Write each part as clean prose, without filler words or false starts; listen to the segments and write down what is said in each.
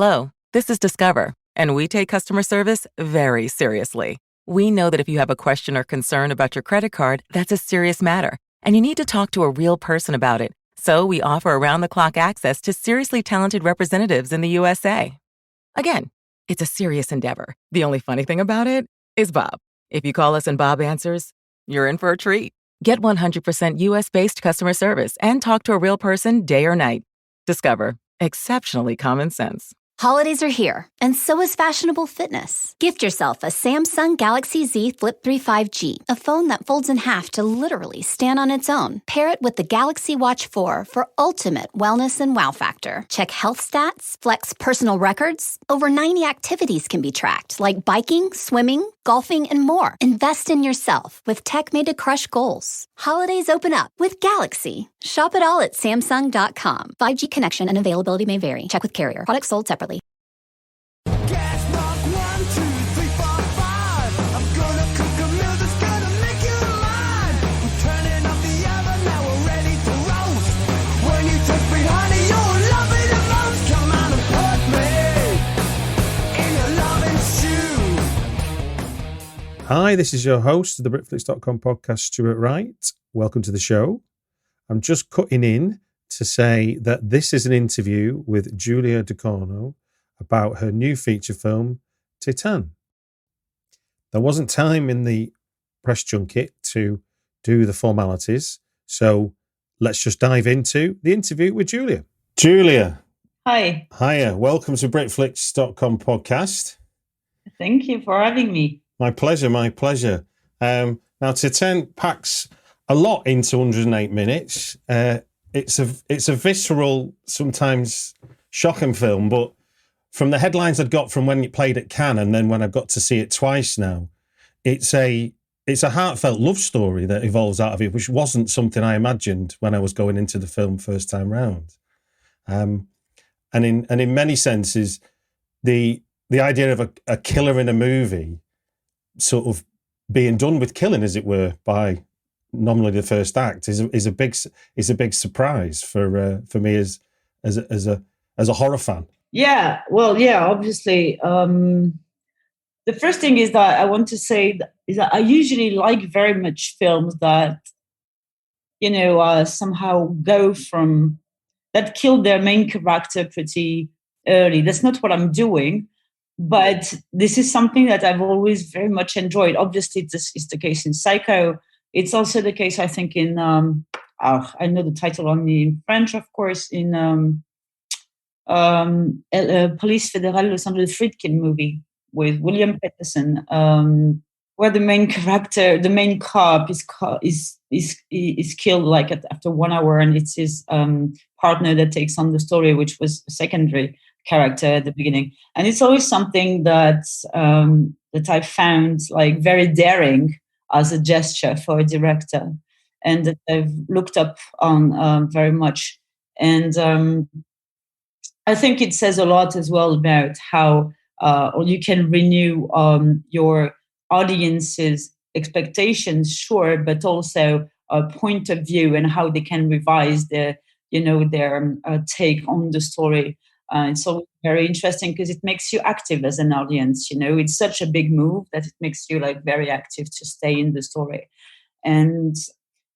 Hello, this is Discover, and we take customer service very seriously. We know that if you have a question or concern about your credit card, that's a serious matter, and you need to talk to a real person about it. So we offer around-the-clock access to seriously talented representatives in the USA. Again, it's a serious endeavor. The only funny thing about it is Bob. If you call us and Bob answers, you're in for a treat. Get 100% US-based customer service and talk to a real person day or night. Discover. Exceptionally common sense. Holidays are here, and so is fashionable fitness. Gift yourself a Samsung Galaxy Z Flip 3 5G, a phone that folds in half to literally stand on its own. Pair it with the Galaxy Watch 4 for ultimate wellness and wow factor. Check health stats, flex personal records. Over 90 activities can be tracked, like biking, swimming, golfing, and more. Invest in yourself with tech made to crush goals. Holidays open up with Galaxy. Shop it all at Samsung.com. 5G connection and availability may vary. Check with carrier. Products sold separately. Hi, this is your host of the Britflix.com podcast, Stuart Wright. Welcome to the show. I'm just cutting in to say that this is an interview with Julia Ducournaau about her new feature film, TITANE. There wasn't time in the press junket to do the formalities, so let's just dive into the interview with Julia. Julia. Hi. Hiya. Welcome to Britflix.com podcast. Thank you for having me. My pleasure, my pleasure. Now, TITANE packs a lot into 108 minutes. It's a visceral, sometimes shocking film, but from the headlines I'd got from when it played at Cannes and then when I got to see it twice now, it's a heartfelt love story that evolves out of it, which wasn't something I imagined when I was going into the film first time round. And in many senses, the idea of a killer in a movie sort of being done with killing, as it were, by nominally the first act is a big surprise for me as a horror fan. Yeah, well, yeah, obviously. The first thing is that I want to say is that I usually like very much films that, somehow go from, that kill their main character pretty early. That's not what I'm doing. But this is something that I've always very much enjoyed. Obviously, this is the case in Psycho. It's also the case, I think, in, I know the title only in French, of course, in Police Fédérale Los Angeles Friedkin movie with William Peterson, where the main character, the main cop is killed like after 1 hour, and it's his partner that takes on the story, which was a secondary character at the beginning. And it's always something that I found like very daring as a gesture for a director, and that I've looked up on very much. And I think it says a lot as well about how you can renew your audience's expectations, sure, but also a point of view and how they can revise their take on the story. It's always very interesting because it makes you active as an audience. It's such a big move that it makes you like very active to stay in the story. And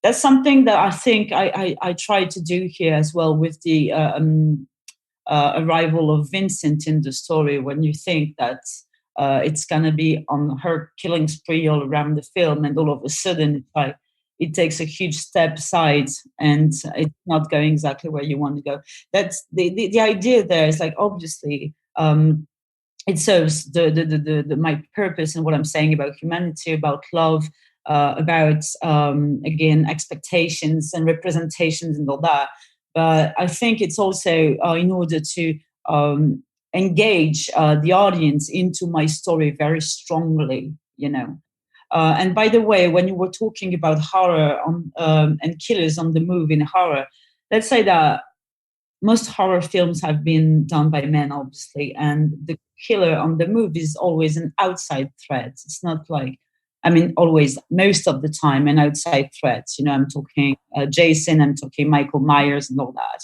that's something that I think I try to do here as well with the arrival of Vincent in the story, when you think that it's going to be on her killing spree all around the film, and all of a sudden it's like, it takes a huge step aside and it's not going exactly where you want to go. That's the idea there is like, obviously, it serves the my purpose and what I'm saying about humanity, about love, about, again, expectations and representations and all that. But I think it's also in order to engage the audience into my story very strongly, And by the way, when you were talking about horror and killers on the move in horror, let's say that most horror films have been done by men, obviously, and the killer on the move is always an outside threat. It's not like, always, most of the time, an outside threat. I'm talking Jason, I'm talking Michael Myers and all that,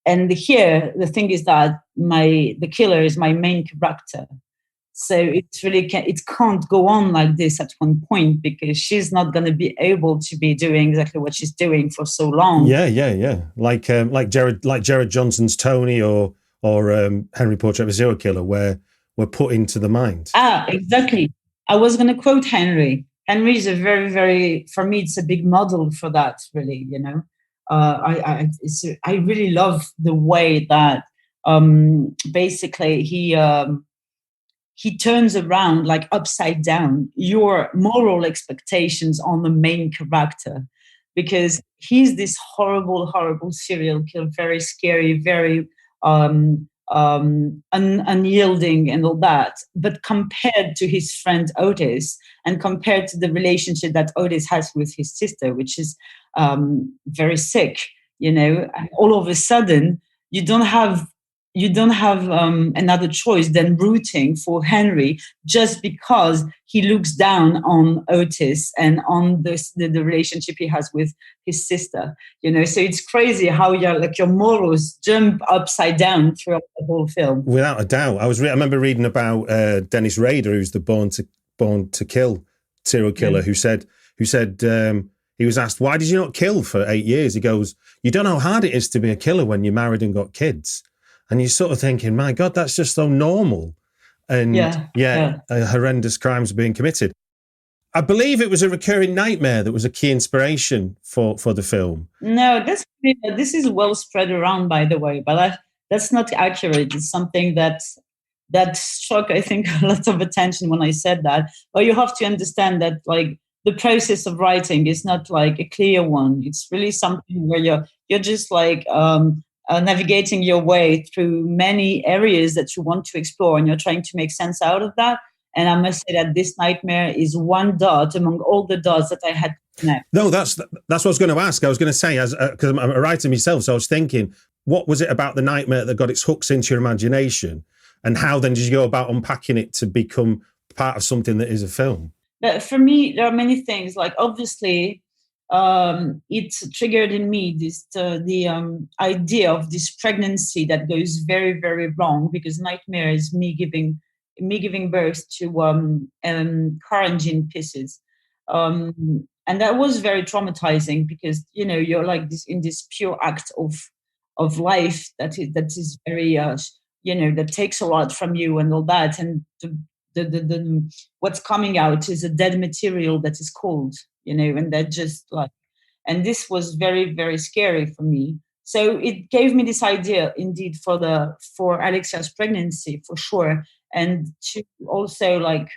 and here the thing is that the killer is my main character. So it's really it can't go on like this at one point, because she's not going to be able to be doing exactly what she's doing for so long. Yeah. Like Jared Johnson's Tony or Henry Portrait of a Serial Killer, where we're put into the mind. Exactly. I was going to quote Henry. Henry is a very, very, for me, it's a big model for that. Really, you know, I really love the way that basically he turns around, like upside down, your moral expectations on the main character, because he's this horrible, horrible serial killer, very scary, very unyielding and all that. But compared to his friend Otis, and compared to the relationship that Otis has with his sister, which is very sick, you know, all of a sudden you don't have another choice than rooting for Henry, just because he looks down on Otis and on the relationship he has with his sister. You know, so it's crazy how your morals jump upside down throughout the whole film. Without a doubt, I remember reading about Dennis Rader, who's the Born to Kill serial killer, who said he was asked, "Why did you not kill for 8 years?" He goes, "You don't know how hard it is to be a killer when you're married and got kids." And you're sort of thinking, my God, that's just so normal. And horrendous crimes are being committed. I believe it was a recurring nightmare that was a key inspiration for the film. No, this is well spread around, by the way, but that's not accurate. It's something that struck, I think, a lot of attention when I said that. But you have to understand that, like, the process of writing is not like a clear one. It's really something where you're just like navigating your way through many areas that you want to explore, and you're trying to make sense out of that. And I must say that this nightmare is one dot among all the dots that I had to connect. No, that's what I was going to ask. I was going to say, because I'm a writer myself, so I was thinking, what was it about the nightmare that got its hooks into your imagination, and how then did you go about unpacking it to become part of something that is a film? But for me, there are many things. Like, obviously, it triggered in me the idea of this pregnancy that goes very, very wrong, because nightmare is me giving birth to car engine pieces, and that was very traumatizing, because, you know, you're like this in this pure act of life that is very you know, that takes a lot from you and all that, and the what's coming out is a dead material that is cold, you know, and that just like, and this was very, very scary for me. So it gave me this idea, indeed, for Alexia's pregnancy, for sure, and to also like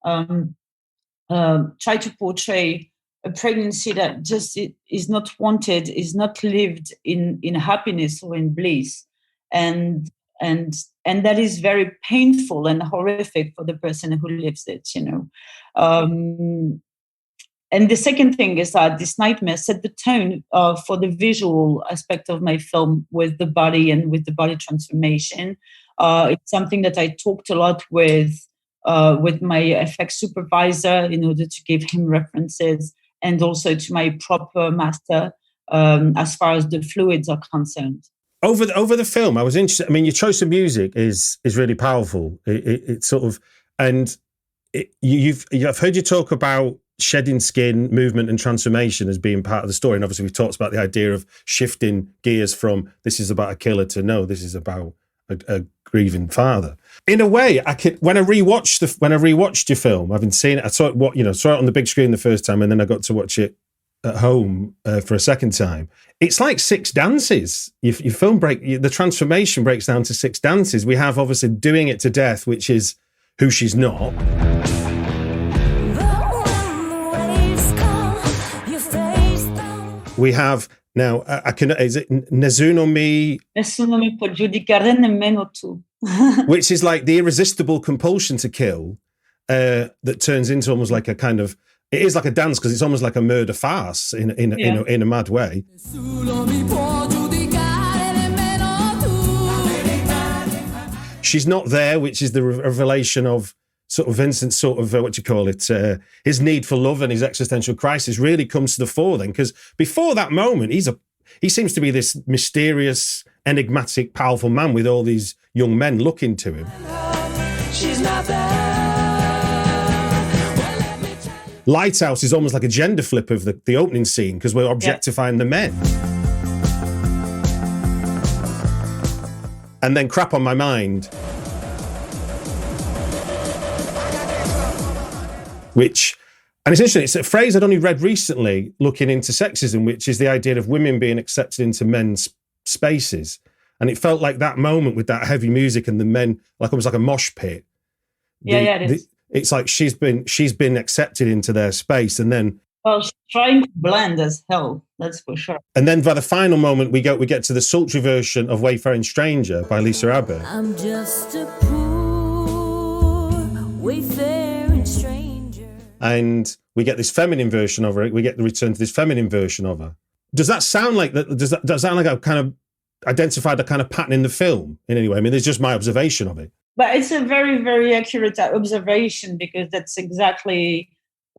try to portray a pregnancy that just is not wanted, is not lived in happiness or in bliss, and that is very painful and horrific for the person who lives it, you know. And the second thing is that this nightmare set the tone for the visual aspect of my film, with the body and with the body transformation. It's something that I talked a lot with my FX supervisor in order to give him references, and also to my proper master as far as the fluids are concerned. Over the film, I was interested. I mean, your choice of music is really powerful. It's sort of, and I've heard you talk about shedding skin, movement, and transformation as being part of the story. And obviously, we've talked about the idea of shifting gears from this is about a killer to no, this is about a grieving father. In a way, when I rewatched your film, I've been seeing it. I saw it on the big screen the first time, and then I got to watch it at home for a second time. It's like 6 dances. Your film the transformation breaks down to 6 dances. We have obviously Doing It to Death, which is who she's not. We have now. Is it Nessuno mi può giudicare nemmeno tu, which is like the irresistible compulsion to kill that turns into almost like a kind of. It is like a dance, because it's almost like a murder farce in a mad way. She's not there, which is the revelation of sort of Vincent's sort of his need for love and his existential crisis really comes to the fore then, because before that moment he's He seems to be this mysterious, enigmatic, powerful man with all these young men looking to him. She's not there. Lighthouse is almost like a gender flip of the opening scene because we're objectifying the men. And then Crap on My Mind, which, and it's interesting, it's a phrase I'd only read recently looking into sexism, which is the idea of women being accepted into men's spaces. And it felt like that moment with that heavy music and the men, like almost like a mosh pit. It is. It's like she's been accepted into their space, and then she's trying to blend as hell. That's for sure. And then by the final moment, we get to the sultry version of "Wayfaring Stranger" by Lisa Abbott. I'm just a poor wayfaring stranger. And we get this feminine version of her. We get the return to this feminine version of her. Does that sound like that? Does that sound like I've kind of identified a kind of pattern in the film in any way? I mean, it's just my observation of it. But it's a very, very accurate observation because that's exactly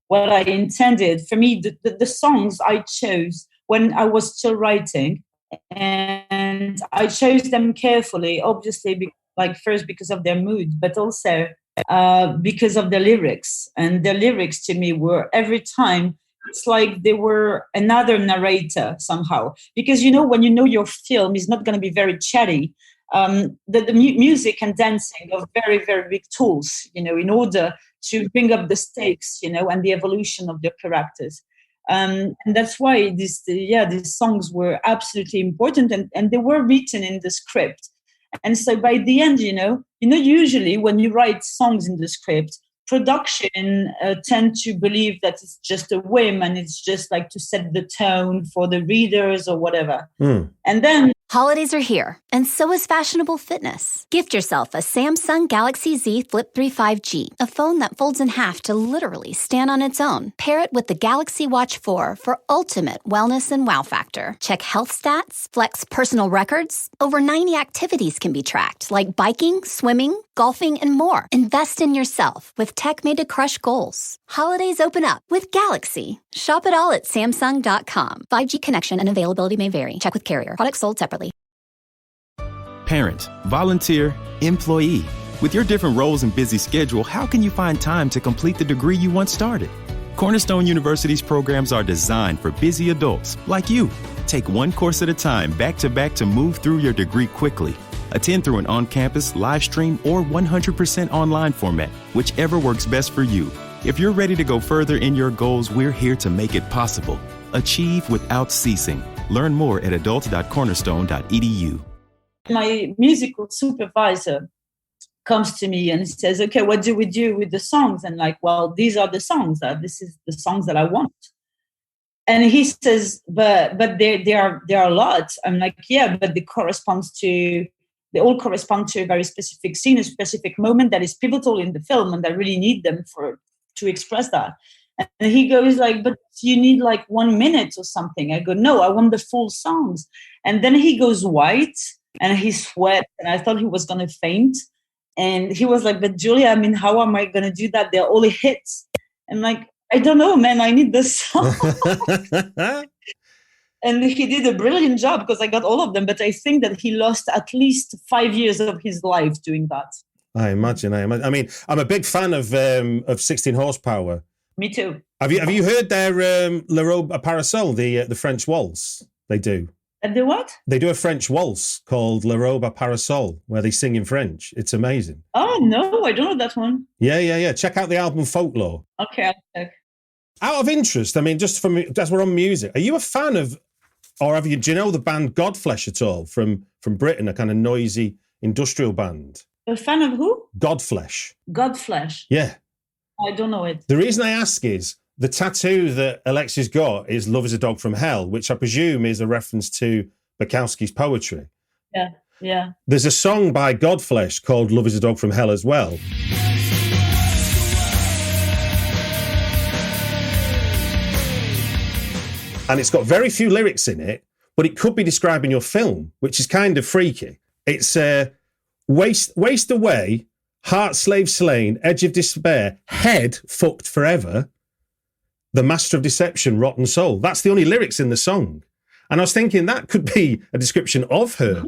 what I intended. For me, the songs I chose when I was still writing, and I chose them carefully, obviously, first because of their mood, but also because of the lyrics. And the lyrics to me were every time, it's like they were another narrator somehow. Because, when you know your film is not going to be very chatty, the music and dancing are very, very big tools, in order to bring up the stakes, and the evolution of the characters. And that's why these songs were absolutely important, and they were written in the script. And so by the end, usually when you write songs in the script, production tend to believe that it's just a whim and it's just like to set the tone for the readers or whatever. And then Holidays are here, and so is fashionable fitness. Gift yourself a Samsung Galaxy Z Flip 3 5G, a phone that folds in half to literally stand on its own. Pair it with the Galaxy Watch 4 for ultimate wellness and wow factor. Check health stats, flex personal records. Over 90 activities can be tracked, like biking, swimming, golfing, and more. Invest in yourself with tech made to crush goals. Holidays open up with Galaxy. Shop it all at Samsung.com. 5G connection and availability may vary. Check with carrier. Products sold separately. Parent, volunteer, employee. With your different roles and busy schedule, how can you find time to complete the degree you once started? Cornerstone University's programs are designed for busy adults like you. Take one course at a time, back to back, to move through your degree quickly. Attend through an on-campus, live stream, or 100% online format, whichever works best for you. If you're ready to go further in your goals, we're here to make it possible. Achieve without ceasing. Learn more at adult.cornerstone.edu. My musical supervisor comes to me and says, okay, what do we do with the songs? And these are the songs. This is the songs that I want. And he says, but there are a lot. I'm like, yeah, but they all correspond to a very specific scene, a specific moment that is pivotal in the film, and I really need them to express that. And he goes but you need 1 minute or something. I go, no, I want the full songs. And then he goes white and he sweat, and I thought he was going to faint. And he was like, but Julia, how am I going to do that? They're all hits. I'm like, I don't know, man, I need the song. And he did a brilliant job because I got all of them. But I think that he lost at least 5 years of his life doing that. I imagine. I mean, I'm a big fan of 16 Horsepower. Me too. Have you heard their Le Robe à Parasol, the French waltz they do? The what? They do a French waltz called Le Robe à Parasol, where they sing in French. It's amazing. Oh, no, I don't know that one. Yeah. Check out the album Folklore. Okay, I'll check. Out of interest, just as we're on music, are you a fan of, or do you know the band Godflesh at all from Britain, a kind of noisy industrial band? A fan of who? Godflesh. Godflesh? Yeah. I don't know it. The reason I ask is the tattoo that Alexi's got is Love is a Dog from Hell, which I presume is a reference to Bukowski's poetry. Yeah. There's a song by Godflesh called Love is a Dog from Hell as well. And it's got very few lyrics in it, but it could be describing your film, which is kind of freaky. It's waste away, heart slave slain, edge of despair, head fucked forever, the master of deception, rotten soul. That's the only lyrics in the song. And I was thinking that could be a description of her.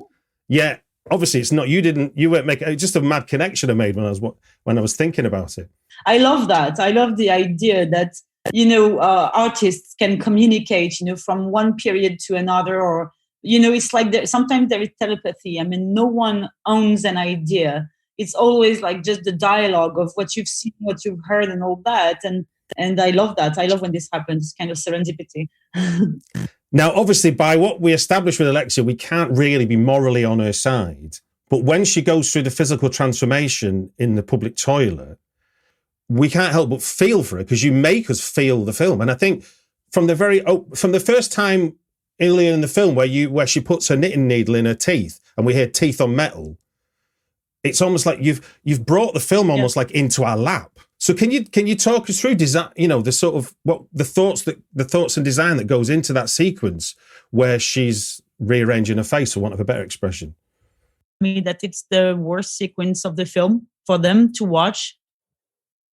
Yeah, obviously it's not. You weren't making. It's just a mad connection I made when I was thinking about it. I love that. I love the idea that, artists can communicate, from one period to another, or, it's like sometimes there is telepathy. I mean, no one owns an idea. It's always like just the dialogue of what you've seen, what you've heard, and all that. And I love that. I love when this happens, kind of serendipity. Now, obviously, by what we established with Alexia, we can't really be morally on her side. But when she goes through the physical transformation in the public toilet, we can't help but feel for her, because you make us feel the film. And I think from the first time earlier in the film where she puts her knitting needle in her teeth and we hear teeth on metal, it's almost like you've brought the film almost like into our lap. So can you talk us through design, the sort of the thoughts and design that goes into that sequence where she's rearranging her face, for want of a better expression? Me that it's the worst sequence of the film for them to watch.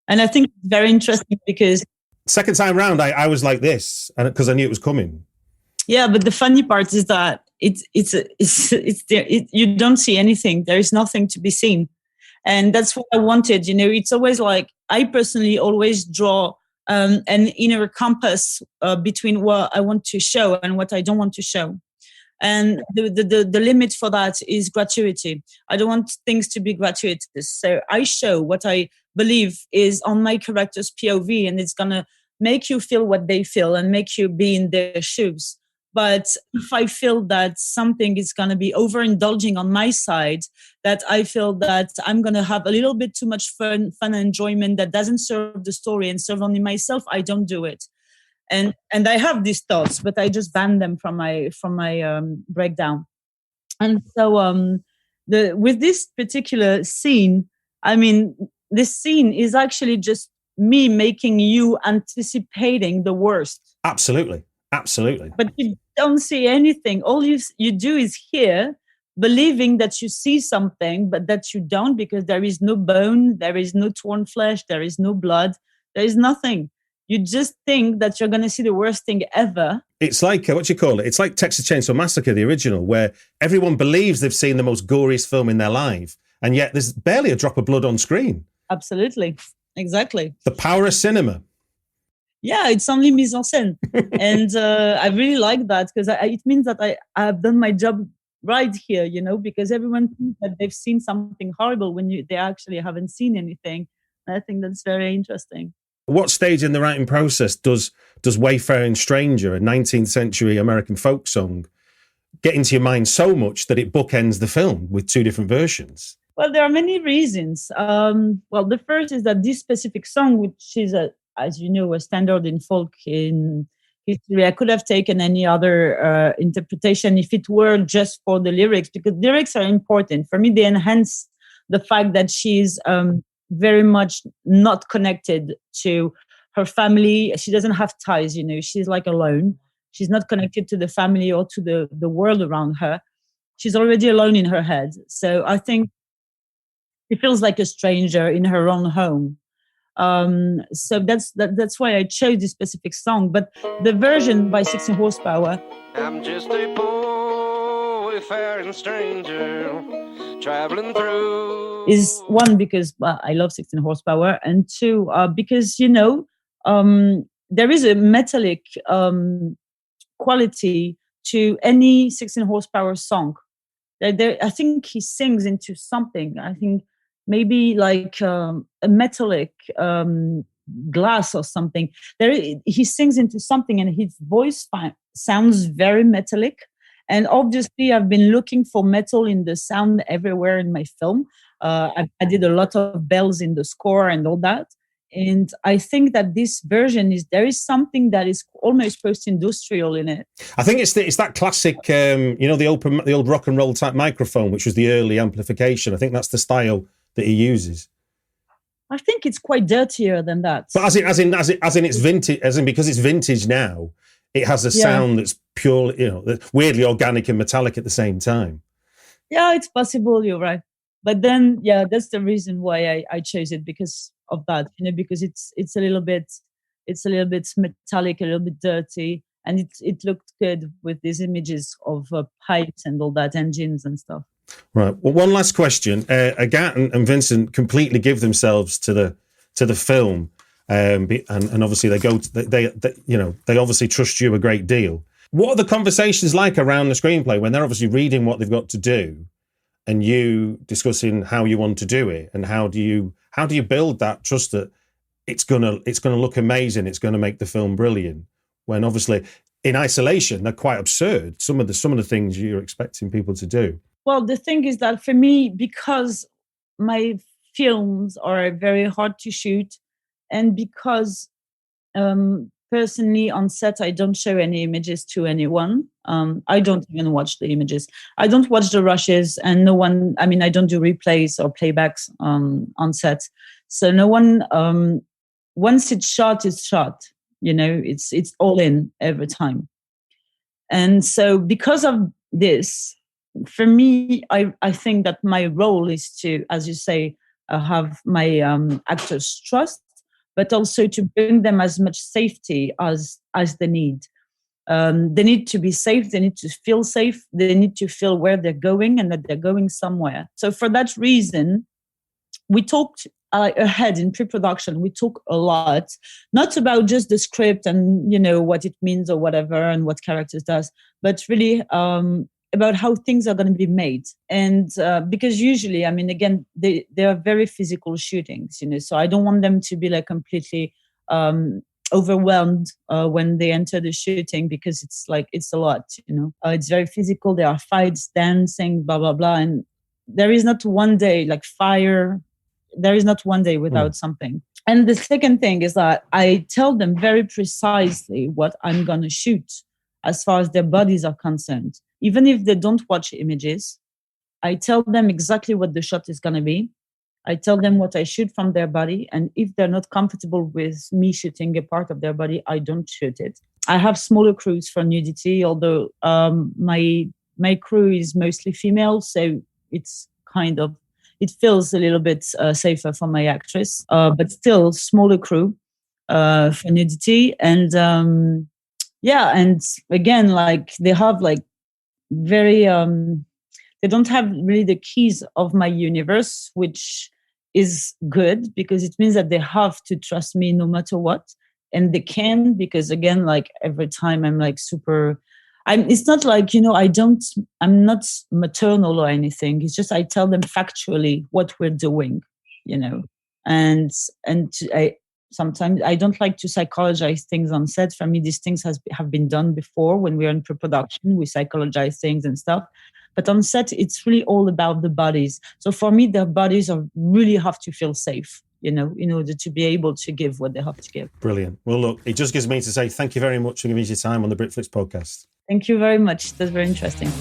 And I think it's very interesting because second time round, I was like this, and because I knew it was coming. Yeah, but the funny part is that you don't see anything. There is nothing to be seen. And that's what I wanted. It's always like, I personally always draw an inner compass between what I want to show and what I don't want to show. And the limit for that is gratuity. I don't want things to be gratuitous. So I show what I believe is on my character's POV, and it's going to make you feel what they feel and make you be in their shoes. But if I feel that something is going to be overindulging on my side, that I feel that I'm going to have a little bit too much fun and enjoyment that doesn't serve the story and serve only myself, I don't do it. And I have these thoughts, but I just ban them from my breakdown. And so with this particular scene, I mean, this scene is actually just me making you anticipating the worst. Absolutely. But you don't see anything. All you do is hear, believing that you see something, but that you don't, because there is no bone, there is no torn flesh, there is no blood, there is nothing. You just think that you're going to see the worst thing ever. It's like, It's like Texas Chainsaw Massacre, the original, where everyone believes they've seen the most goriest film in their life, and yet there's barely a drop of blood on screen. Absolutely. Exactly. The power of cinema. Yeah, it's only mise en scène. And I really like that, because it means that I have done my job right here, because everyone thinks that they've seen something horrible when they actually haven't seen anything. And I think that's very interesting. What stage in the writing process does Wayfaring Stranger, a 19th century American folk song, get into your mind so much that it bookends the film with two different versions? Well, there are many reasons. The first is that this specific song, which is, as you know, a standard in folk in history, I could have taken any other interpretation if it were just for the lyrics, because lyrics are important. For me, they enhance the fact that she's very much not connected to her family. She doesn't have ties, she's like alone. She's not connected to the family or to the world around her. She's already alone in her head. So I think she feels like a stranger in her own home. So that's why I chose this specific song. But the version by 16 Horsepower, I'm just a poor wayfaring stranger traveling through, is one, because I love 16 Horsepower, and two, because there is a metallic quality to any 16 Horsepower song. I think he sings into something. I think maybe like a metallic glass or something. He sings into something, and his voice sounds very metallic. And obviously, I've been looking for metal in the sound everywhere in my film. I did a lot of bells in the score and all that. And I think that this version there is something that is almost post-industrial in it. I think it's that classic, the old rock and roll type microphone, which was the early amplification. I think that's the style that he uses. I think it's quite dirtier than that. But as in it's vintage, because it's vintage now, it has a sound that's purely, weirdly organic and metallic at the same time. Yeah, it's possible. You're right. But then, that's the reason why I chose it, because of that, because it's a little bit metallic, a little bit dirty, And it looked good with these images of pipes and all that, engines and stuff. Right. Well, one last question. Agathe and Vincent completely give themselves to the film, and obviously they obviously trust you a great deal. What are the conversations like around the screenplay when they're obviously reading what they've got to do, and you discussing how you want to do it, and how do you build that trust that it's gonna look amazing, it's gonna make the film brilliant? When obviously in isolation they're quite absurd, some of the things you're expecting people to do. Well, the thing is that for me, because my films are very hard to shoot, and because personally on set I don't show any images to anyone. I don't even watch the images. I don't watch the rushes, and I don't do replays or playbacks on set. So no one, once it's shot, it's shot. It's all in every time. And so because of this, for me, I think that my role is to, as you say, have my actors trust, but also to bring them as much safety as they need. They need to be safe. They need to feel safe. They need to feel where they're going and that they're going somewhere. So for that reason, we talked ahead in pre-production. We talk a lot, not about just the script and what it means or whatever and what characters does, but really about how things are going to be made. And because usually, again, they are very physical shootings, so I don't want them to be like completely overwhelmed when they enter the shooting, because it's a lot, it's very physical. There are fights, dancing, blah, blah, blah. And there is not one day like fire. There is not one day without something. And the second thing is that I tell them very precisely what I'm going to shoot as far as their bodies are concerned. Even if they don't watch images, I tell them exactly what the shot is going to be. I tell them what I shoot from their body. And if they're not comfortable with me shooting a part of their body, I don't shoot it. I have smaller crews for nudity, although my crew is mostly female. So it's it feels a little bit safer for my actress, but still smaller crew for nudity. And and again, they have very, they don't have really the keys of my universe, which is good because it means that they have to trust me no matter what. And they can, because again, every time I'm super... it's not I'm not maternal or anything. It's just I tell them factually what we're doing, and sometimes I don't like to psychologize things on set. For me, these things have been done before. When we're in pre-production, we psychologize things and stuff. But on set, it's really all about the bodies. So for me, their bodies really have to feel safe, in order to be able to give what they have to give. Brilliant. Well, look, it just gives me to say thank you very much for giving us your time on the Britflix podcast. Thank you very much. That's very interesting.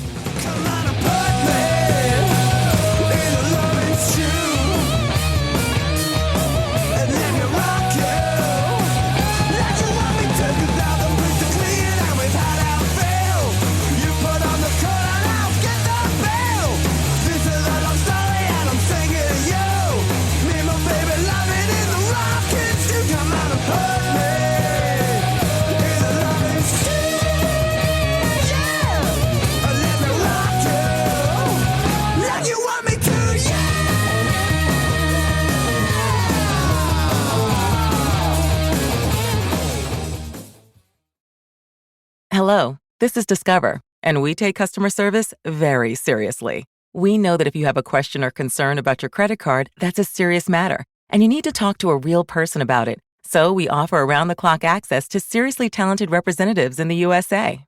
Hello, this is Discover, and we take customer service very seriously. We know that if you have a question or concern about your credit card, that's a serious matter, and you need to talk to a real person about it. So we offer around-the-clock access to seriously talented representatives in the USA.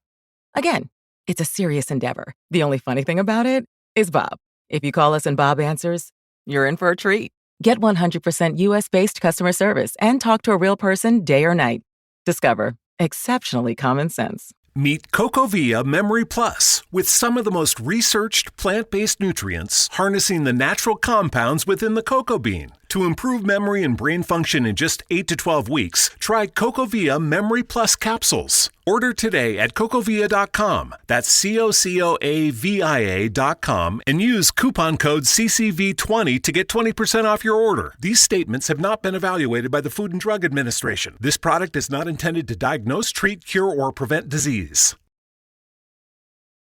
Again, it's a serious endeavor. The only funny thing about it is Bob. If you call us and Bob answers, you're in for a treat. Get 100% US-based customer service and talk to a real person day or night. Discover. Exceptionally common sense. Meet CocoVia Memory Plus with some of the most researched plant-based nutrients harnessing the natural compounds within the cocoa bean To improve memory and brain function in just 8 to 12 weeks, try CocoVia Memory Plus capsules. Order today at cocovia.com. That's COCOAVIA.com and use coupon code CCV20 to get 20% off your order. These statements have not been evaluated by the Food and Drug Administration. This product is not intended to diagnose, treat, cure, or prevent disease.